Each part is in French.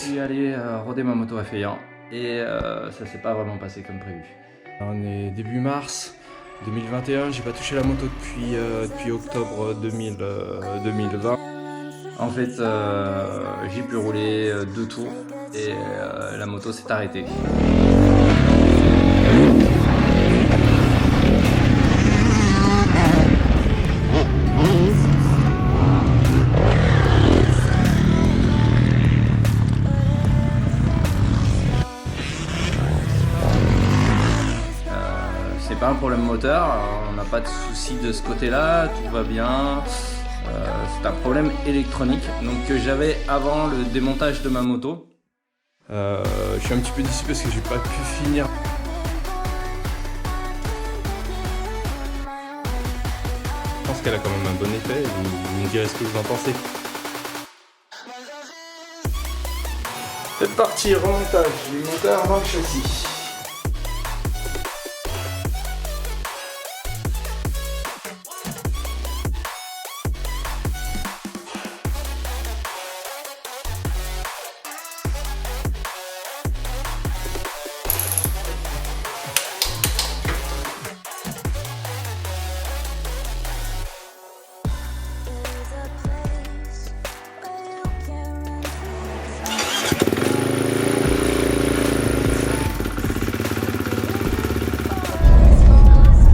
suis allé roder ma moto à Feyant et ça s'est pas vraiment passé comme prévu. On est début mars 2021, j'ai pas touché la moto depuis octobre 2020. En fait, j'ai pu rouler 2 tours et la moto s'est arrêtée. C'est pas un problème moteur, on n'a pas de souci de ce côté-là, tout va bien. C'est un problème électronique donc que j'avais avant le démontage de ma moto. Je suis un petit peu déçu parce que j'ai pas pu finir. Je pense qu'elle a quand même un bon effet, vous me direz ce que vous en pensez. Cette partie remontage du moteur dans le châssis.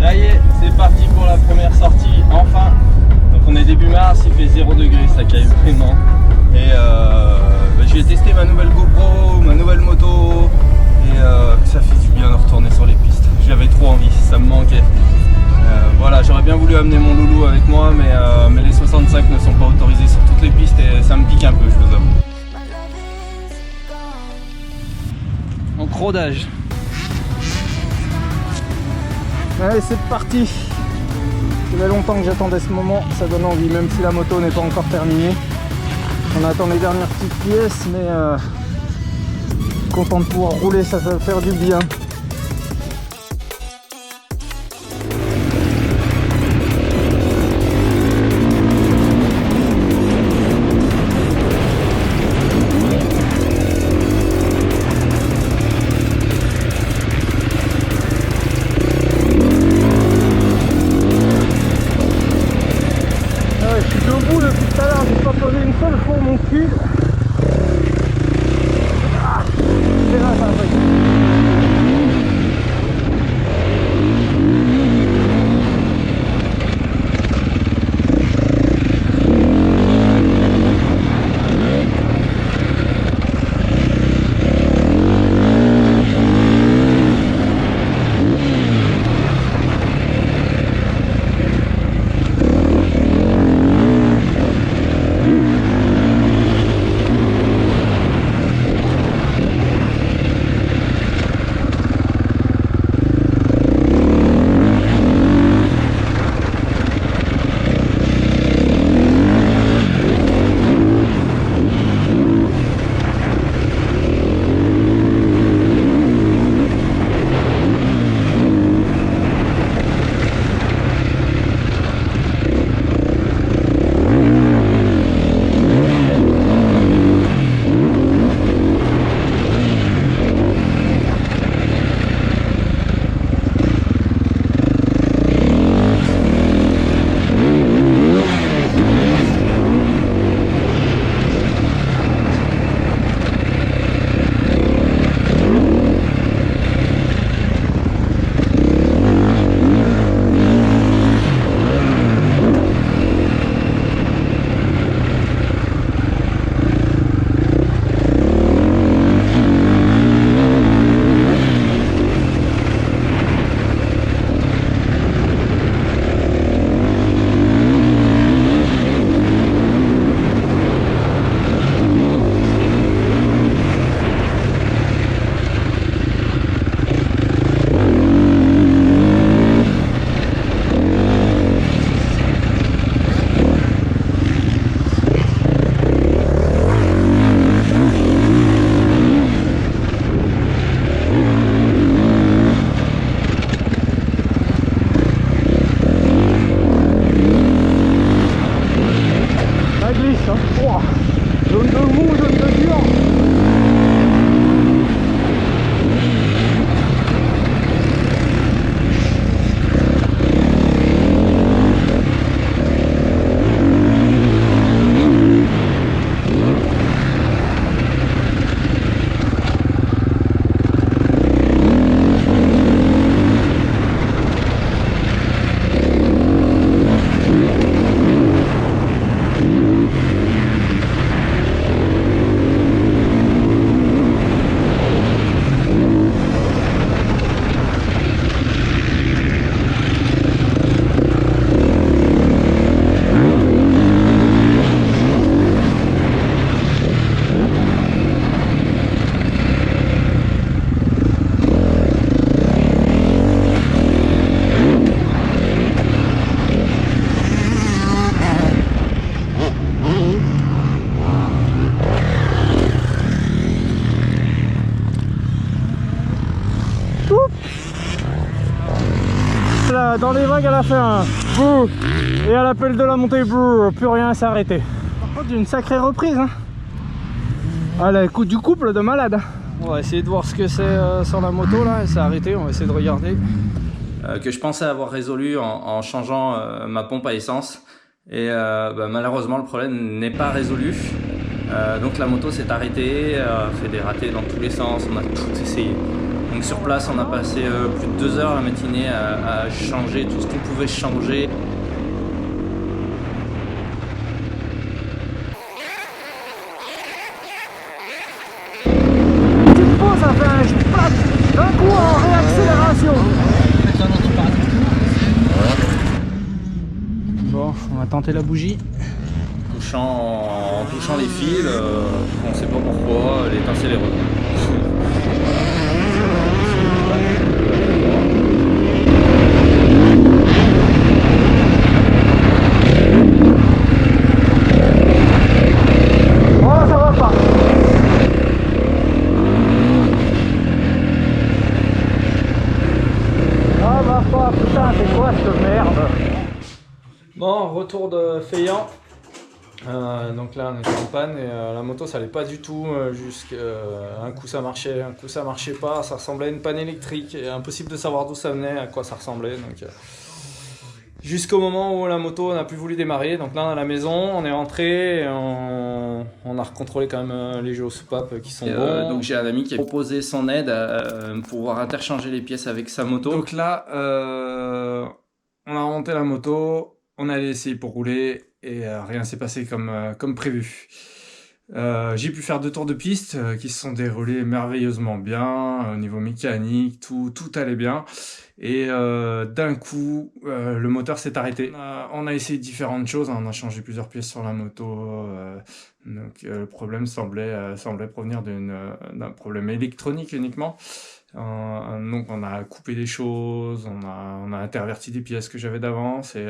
Ça y est, c'est parti pour la première sortie, enfin. Donc on est début mars, il fait 0 degré, ça caille vraiment. Et je vais tester ma nouvelle GoPro, ma nouvelle moto. Et ça fait du bien de retourner sur les pistes. J'avais trop envie, ça me manquait. Voilà, j'aurais bien voulu amener mon loulou avec moi, mais les 65 ne sont pas autorisés sur toutes les pistes et ça me pique un peu, je vous avoue. Donc rodage. Allez, c'est parti. Ça fait longtemps que j'attendais ce moment, ça donne envie, même si la moto n'est pas encore terminée. On attend les dernières petites pièces, mais content de pouvoir rouler, ça va faire du bien. Depuis tout à l'heure, j'ai pas posé une seule fois mon cul. Ah, c'est là, ça va. dans les vagues elle a fait un bouh, et à l'appel de la montée bouh, plus rien s'est arrêté. Par contre une sacrée reprise hein. Ah là, écoute du couple de malade. On va essayer de voir ce que c'est sur la moto là, elle s'est arrêtée, on va essayer de regarder. Que je pensais avoir résolu en changeant ma pompe à essence et malheureusement le problème n'est pas résolu. Donc la moto s'est arrêtée, fait des ratés dans tous les sens, on a tout essayé. Donc sur place on a passé plus de 2 heures la matinée à changer tout ce qu'on pouvait changer. Petite pause, ça fait un splat d'un coup en réaccélération. Bon, on va tenter la bougie. En touchant les fils, on ne sait pas pourquoi, l'étincelle est revenue. Oh, ça va pas. Ah bah pas, putain, c'est quoi cette merde? Bon, retour de Feyant. Donc là on était en panne et la moto ça allait pas du tout, un coup ça marchait, un coup ça marchait pas, ça ressemblait à une panne électrique et impossible de savoir d'où ça venait, à quoi ça ressemblait. Donc jusqu'au moment où la moto n'a plus voulu démarrer, donc là on est à la maison, on est rentré et on a recontrôlé quand même les géosoupapes qui sont bons. Donc j'ai un ami qui a proposé son aide pour pouvoir interchanger les pièces avec sa moto. Donc là on a remonté la moto, on a essayé pour rouler et rien s'est passé comme prévu. J'ai pu faire 2 tours de piste qui se sont déroulés merveilleusement bien, au niveau mécanique, tout allait bien. Et d'un coup, le moteur s'est arrêté. On a essayé différentes choses, on a changé plusieurs pièces sur la moto. Donc le problème semblait provenir d'un problème électronique uniquement. Donc on a coupé des choses, on a interverti des pièces que j'avais d'avance et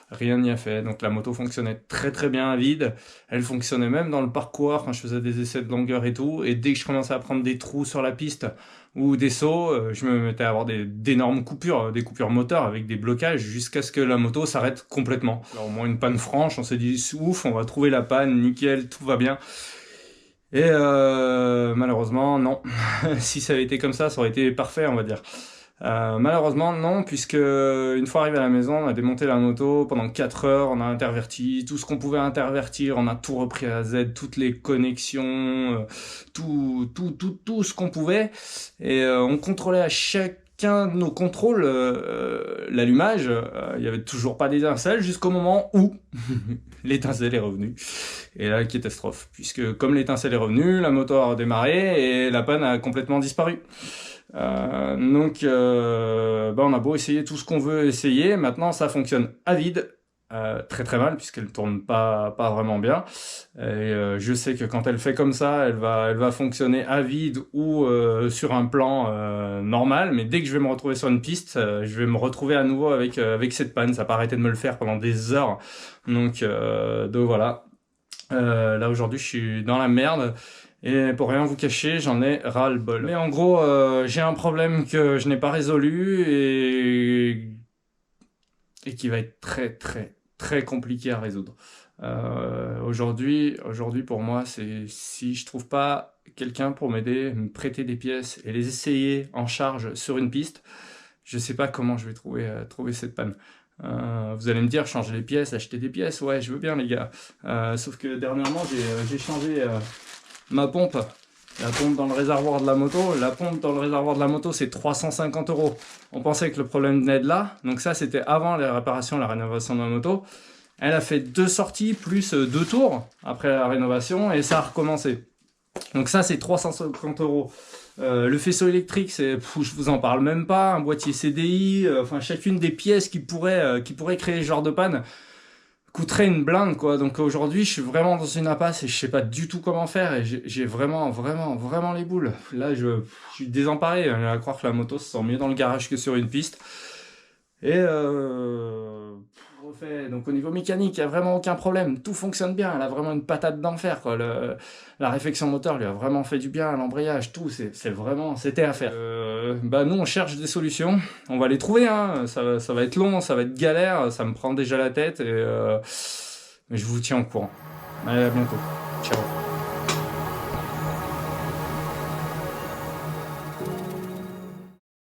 rien n'y a fait. Donc la moto fonctionnait très très bien à vide, elle fonctionnait même dans le parcours quand je faisais des essais de longueur et tout, et dès que je commençais à prendre des trous sur la piste ou des sauts, je me mettais à avoir d'énormes coupures, des coupures moteurs avec des blocages jusqu'à ce que la moto s'arrête complètement. Alors au moins une panne franche, on s'est dit ouf, on va trouver la panne, nickel, tout va bien. Et malheureusement non. Si ça avait été comme ça aurait été parfait on va dire. Malheureusement non, puisque une fois arrivé à la maison on a démonté la moto pendant 4 heures, on a interverti tout ce qu'on pouvait intervertir, on a tout repris à Z, toutes les connexions, tout ce qu'on pouvait, et on contrôlait à chacun de nos contrôles l'allumage, il y avait toujours pas d'étincelle jusqu'au moment où l'étincelle est revenue. Et là, catastrophe, puisque comme l'étincelle est revenue, la moto a redémarré et la panne a complètement disparu. Donc on a beau essayer tout ce qu'on veut essayer, maintenant ça fonctionne à vide, très très mal puisqu'elle tourne pas vraiment bien. Et je sais que quand elle fait comme ça, elle va fonctionner à vide ou sur un plan normal, mais dès que je vais me retrouver sur une piste, je vais me retrouver à nouveau avec cette panne. Ça n'a pas arrêté de me le faire pendant des heures. Donc voilà. Là aujourd'hui je suis dans la merde et pour rien vous cacher j'en ai ras le bol. Mais en gros j'ai un problème que je n'ai pas résolu et qui va être très très très compliqué à résoudre. Aujourd'hui pour moi c'est si je trouve pas quelqu'un pour m'aider, me prêter des pièces et les essayer en charge sur une piste, je sais pas comment je vais trouver cette panne. Vous allez me dire changer les pièces, acheter des pièces, ouais je veux bien les gars, sauf que dernièrement j'ai changé ma pompe, la pompe dans le réservoir de la moto. La pompe dans le réservoir de la moto c'est 350 €. On pensait que le problème venait de là, donc ça c'était avant les réparations, la rénovation de la moto. Elle a fait 2 sorties plus 2 tours après la rénovation et ça a recommencé. Donc ça c'est 350 €. Le faisceau électrique, je vous en parle même pas, un boîtier CDI, enfin chacune des pièces qui pourraient créer ce genre de panne coûterait une blinde quoi. Donc aujourd'hui je suis vraiment dans une impasse et je sais pas du tout comment faire et j'ai vraiment les boules. Là je suis désemparé, à croire que la moto se sent mieux dans le garage que sur une piste. Et refait. Donc au niveau mécanique, il n'y a vraiment aucun problème. Tout fonctionne bien. Elle a vraiment une patate d'enfer, quoi. La réflexion moteur lui a vraiment fait du bien. L'embrayage, tout, c'était à faire. Bah nous, on cherche des solutions. On va les trouver, hein. Ça va être long, ça va être galère. Ça me prend déjà la tête. Mais je vous tiens au courant. Allez, à bientôt. Ciao.